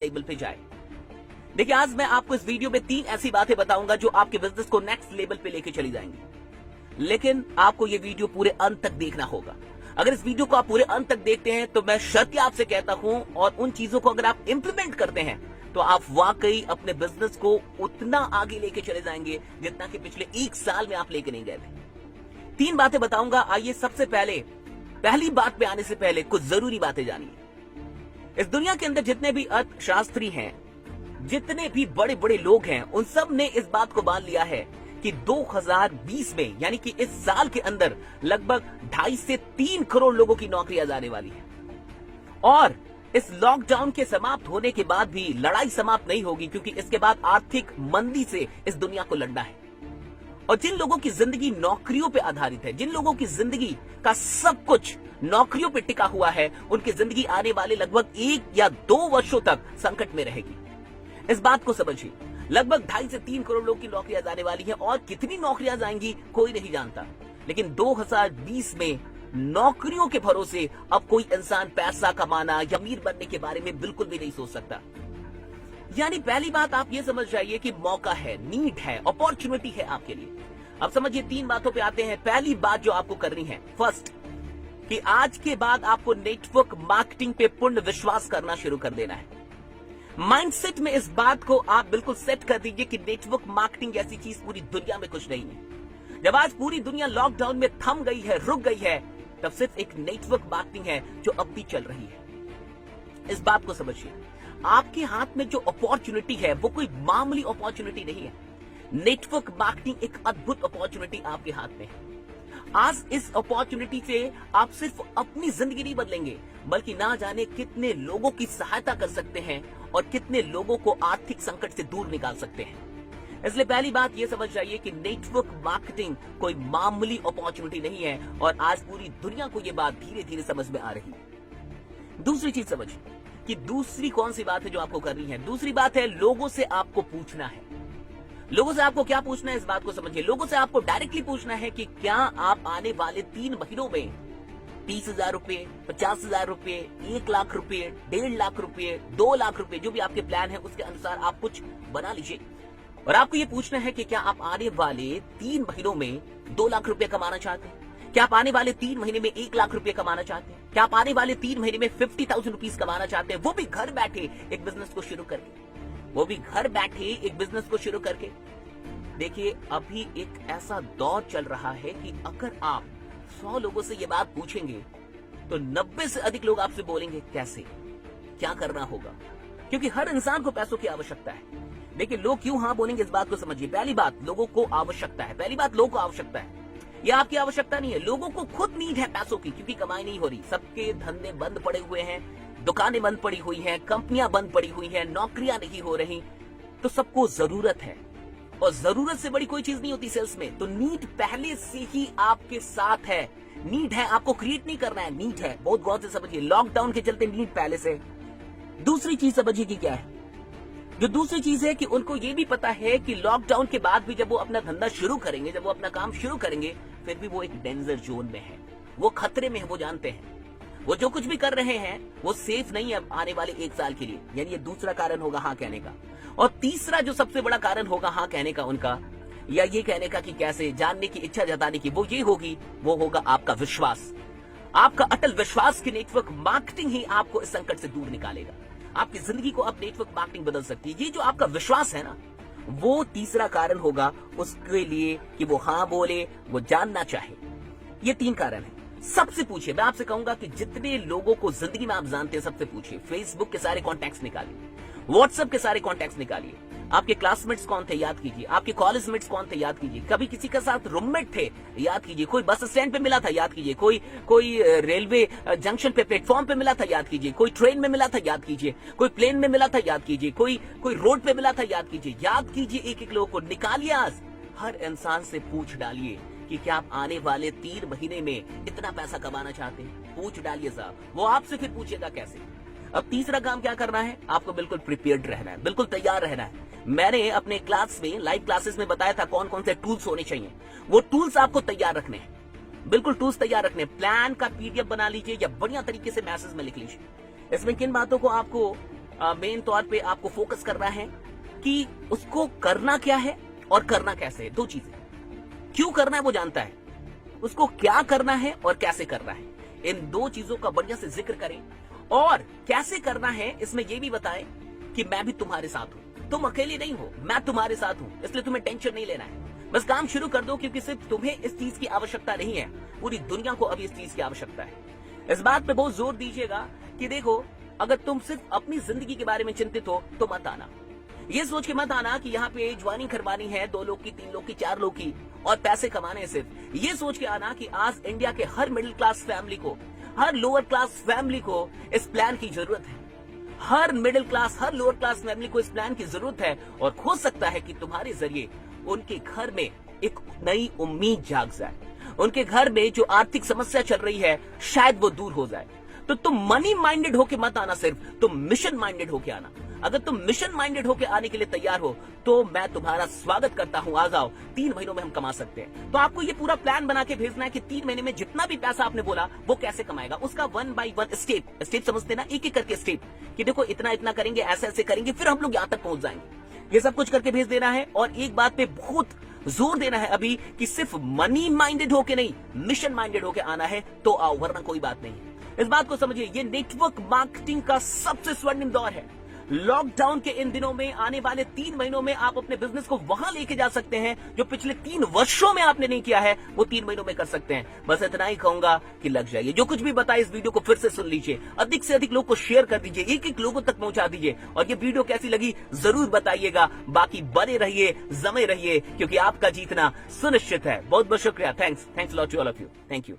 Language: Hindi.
लेवल पे जाए। देखिए, आज मैं आपको इस वीडियो में 3 ऐसी बातें बताऊंगा जो आपके बिजनेस को नेक्स्ट लेवल पे लेके चली जाएंगी, लेकिन आपको ये वीडियो पूरे अंत तक देखना होगा। अगर इस वीडियो को आप पूरे अंत तक देखते हैं तो मैं शर्त आपसे कहता हूं, और उन चीजों को अगर आप इंप्लीमेंट करते हैं तो आप वाकई अपने बिजनेस को उतना आगे लेके चले जाएंगे जितना कि पिछले 1 साल में आप लेके नहीं गए थे। 3 बातें बताऊंगा। आइए, सबसे पहली बात पे आने से पहले कुछ जरूरी बातें जानिए। इस दुनिया के अंदर जितने भी अर्थशास्त्री हैं, जितने भी बड़े बड़े लोग हैं, उन सब ने इस बात को मान लिया है कि 2020 में, यानी कि इस साल के अंदर लगभग 2.5 से 3 करोड़ लोगों की नौकरियां जाने वाली है। और इस लॉकडाउन के समाप्त होने के बाद भी लड़ाई समाप्त नहीं होगी, क्योंकि इसके बाद आर्थिक मंदी से इस दुनिया को लड़ना है। और जिन लोगों की जिंदगी नौकरियों पे आधारित है, जिन लोगों की जिंदगी का सब कुछ नौकरियों पे टिका हुआ है, उनकी जिंदगी आने वाले लगभग 1 या 2 वर्षों तक संकट में रहेगी। इस बात को समझिए। लगभग 2.5 से 3 करोड़ लोगों की नौकरियां जाने वाली हैं, और कितनी नौकरियां जाएंगी कोई नहीं जानता। लेकिन 2020 में नौकरियों के भरोसे अब कोई इंसान पैसा कमाना या अमीर बनने के बारे में बिल्कुल भी नहीं सोच सकता। यानी पहली बात आप ये समझ जाइए कि मौका है, नीड है, अपॉर्चुनिटी है आपके लिए। अब समझिए, 3 बातों पे आते हैं। पहली बात जो आपको करनी है, फर्स्ट, कि आज के बाद आपको नेटवर्क मार्केटिंग पे पूर्ण विश्वास करना शुरू कर देना है। माइंडसेट में इस बात को आप बिल्कुल सेट कर दीजिए कि नेटवर्क मार्केटिंग ऐसी चीज पूरी दुनिया में कुछ नहीं है। जब आज पूरी दुनिया लॉकडाउन में थम गई है, रुक गई है, तब सिर्फ एक नेटवर्क मार्केटिंग है जो अब भी चल रही है। इस बात को समझिए। आपके हाथ में जो अपॉर्चुनिटी है वो कोई मामूली अपॉर्चुनिटी नहीं है। नेटवर्क मार्केटिंग एक अद्भुत अपॉर्चुनिटी आपके हाथ में है। आज इस अपॉर्चुनिटी से आप सिर्फ अपनी जिंदगी नहीं बदलेंगे, बल्कि ना जाने कितने लोगों की सहायता कर सकते हैं और कितने लोगों को आर्थिक संकट से दूर निकाल सकते हैं। इसलिए पहली बात यह समझ जाइए कि नेटवर्क मार्केटिंग कोई मामूली अपॉर्चुनिटी नहीं है, और आज पूरी दुनिया को यह बात धीरे धीरे समझ में आ रही है। दूसरी चीज समझिए कि दूसरी कौन सी बात है जो आपको करनी है। दूसरी बात है, लोगों से आपको पूछना है। लोगों से आपको क्या पूछना है, इस बात को समझिए। लोगों से आपको डायरेक्टली पूछना है कि क्या आप आने वाले 3 महीनों में 30,000 रुपए, 50,000 रुपए, 1 लाख रुपए, 1.5 लाख रुपए, 2 लाख रुपए, जो भी आपके प्लान है उसके अनुसार आप कुछ बना लीजिए। और आपको ये पूछना है कि क्या आप आने वाले 3 महीनों में 2 लाख रुपए कमाना चाहते हैं? क्या आप आने वाले 3 महीने में 1 लाख रुपए कमाना चाहते हैं? क्या आप आने वाले 3 महीने में 50,000 रुपीज कमाना चाहते हैं, वो भी घर बैठे एक बिजनेस को शुरू करके? वो भी घर बैठे एक बिजनेस को शुरू करके। देखिए, अभी एक ऐसा दौर चल रहा है कि अगर आप 100 लोगों से ये बात पूछेंगे तो 90 से अधिक लोग आपसे बोलेंगे कैसे, क्या करना होगा, क्योंकि हर इंसान को पैसों की आवश्यकता है। देखिए, लोग क्यों हाँ बोलेंगे, इस बात को समझिए। पहली बात, लोगों को आवश्यकता है। पहली बात, लोगों को आवश्यकता है। यह आपकी आवश्यकता नहीं है, लोगों को खुद नीड है पैसों की, क्योंकि कमाई नहीं हो रही। सबके धंधे बंद पड़े हुए हैं, दुकानें बंद पड़ी हुई हैं, कंपनियां बंद पड़ी हुई हैं, नौकरियां नहीं हो रही, तो सबको जरूरत है। और जरूरत से बड़ी कोई चीज नहीं होती सेल्स में। तो नीड पहले से ही आपके साथ है। नीड है, आपको क्रिएट नहीं करना है, नीड है। बहुत गौर से समझिए। लॉकडाउन के चलते नीड पहले से। दूसरी चीज समझिए कि क्या है। जो दूसरी चीज है कि उनको ये भी पता है कि लॉकडाउन के बाद भी जब वो अपना धंधा शुरू करेंगे, जब वो अपना काम शुरू करेंगे, फिर भी वो एक डेंजर जोन में है, वो खतरे में है, वो जानते हैं। वो जो कुछ भी कर रहे हैं वो सेफ नहीं है आने वाले 1 साल के लिए। यानी ये दूसरा कारण होगा हाँ कहने का। और तीसरा जो सबसे बड़ा कारण होगा हाँ कहने का उनका, या ये कहने का कि कैसे, जानने की इच्छा जताने की, वो ये होगी, वो होगा आपका विश्वास। आपका अटल विश्वास की नेटवर्क मार्केटिंग ही आपको इस संकट से दूर निकालेगा। आपकी जिंदगी को अब नेटवर्क मार्केटिंग बदल सकती है। ये जो आपका विश्वास है ना, वो तीसरा कारण होगा उसके लिए कि वो हाँ बोले, वो जानना चाहे। ये 3 कारण है। सबसे पूछिए, मैं आपसे कहूंगा कि जितने लोगों को जिंदगी में आप जानते हैं सबसे पूछिए। फेसबुक के सारे कॉन्टैक्ट्स निकालिए, व्हाट्सएप के सारे कॉन्टैक्ट्स निकालिए। आपके क्लासमेट्स कौन थे, याद कीजिए। आपके कॉलेज मेट्स कौन थे, याद कीजिए। कभी किसी के साथ रूममेट थे, याद कीजिए। कोई बस स्टैंड पे मिला था, याद कीजिए। कोई रेलवे जंक्शन पे, प्लेटफॉर्म पे मिला था, याद कीजिए। कोई ट्रेन में मिला था, याद कीजिए। कोई प्लेन में मिला था, याद कीजिए। कोई रोड पे मिला था, याद कीजिए। याद कीजिए, एक एक लोगों को निकालिए। आज हर इंसान से पूछ डालिए कि क्या आप आने वाले 3 महीने में इतना पैसा कमाना चाहते हैं। पूछ डालिए साहब, वो आपसे फिर पूछेगा कैसे। अब तीसरा काम क्या करना है, आपको बिल्कुल प्रिपेयर्ड रहना है, बिल्कुल तैयार रहना है। मैंने अपने क्लास में, लाइव क्लासेस में बताया था कौन कौन से टूल्स होने चाहिए। वो टूल्स आपको तैयार रखने हैं, बिल्कुल टूल्स तैयार रखने। प्लान का PDF बना लीजिए या बढ़िया तरीके से मैसेज में लिख लीजिए। इसमें किन बातों को आपको मेन तौर पे आपको फोकस करना है कि उसको करना क्या है और करना कैसे है। दो चीजें, क्यों करना है वो जानता है, उसको क्या करना है और कैसे करना है। इन दो चीजों का बढ़िया से जिक्र करें और कैसे करना है इसमें यह भी बताएं कि मैं भी तुम्हारे साथ हूं, तुम अकेले नहीं हो, मैं तुम्हारे साथ हूं, इसलिए तुम्हें टेंशन नहीं लेना है। बस काम शुरू कर दो, क्योंकि सिर्फ तुम्हें इस चीज की आवश्यकता नहीं है, पूरी दुनिया को अभी इस चीज की आवश्यकता है। इस बात पे बहुत जोर दीजिएगा कि देखो, अगर तुम सिर्फ अपनी जिंदगी के बारे में चिंतित हो तो मत आना। ये सोच के मत आना कि यहाँ पे ज्वाइनिंग करवानी है 2 लोग की, 3 लोग की, 4 लोग की और पैसे कमाने। सिर्फ ये सोच के आना कि आज इंडिया के हर मिडिल क्लास फैमिली को, हर लोअर क्लास फैमिली को इस प्लान की जरूरत है। हर मिडिल क्लास, हर लोअर क्लास फैमिली को इस प्लान की जरूरत है और हो सकता है कि तुम्हारे जरिए उनके घर में एक नई उम्मीद जाग जाए, उनके घर में जो आर्थिक समस्या चल रही है शायद वो दूर हो जाए। तो तुम मनी माइंडेड होके मत आना, सिर्फ तुम मिशन माइंडेड होके आना। अगर तुम मिशन माइंडेड होके आने के लिए तैयार हो तो मैं तुम्हारा स्वागत करता हूं, आ जाओ। 3 महीनों में हम कमा सकते हैं। तो आपको ये पूरा प्लान बना के भेजना है कि 3 महीने में जितना भी पैसा आपने बोला वो कैसे कमाएगा, उसका 1 by 1 स्टेप समझते ना, एक एक करके स्टेप कि देखो इतना इतना करेंगे, ऐसे ऐसे करेंगे, फिर हम लोग यहां तक पहुंच जाएंगे। ये सब कुछ करके भेज देना है और एक बात पे बहुत जोर देना है अभी कि सिर्फ मनी माइंडेड होके नहीं, मिशन माइंडेड होके आना है तो आओ, वरना कोई बात नहीं। इस बात को समझिए, ये नेटवर्क मार्केटिंग का सबसे स्वर्णिम दौर है। लॉकडाउन के इन दिनों में, आने वाले 3 महीनों में आप अपने बिजनेस को वहां लेके जा सकते हैं जो पिछले 3 वर्षों में आपने नहीं किया है, वो 3 महीनों में कर सकते हैं। बस इतना ही कहूंगा कि लग जाइए। जो कुछ भी बताया इस वीडियो को फिर से सुन लीजिए, अधिक से अधिक लोग को शेयर कर दीजिए, एक लोगों तक पहुंचा दीजिए और ये वीडियो कैसी लगी जरूर बताइएगा। बाकी बने रहिए, जमे रहिए, क्योंकि आपका जीतना सुनिश्चित है। बहुत बहुत शुक्रिया। Thanks lot to all of you. Thank you.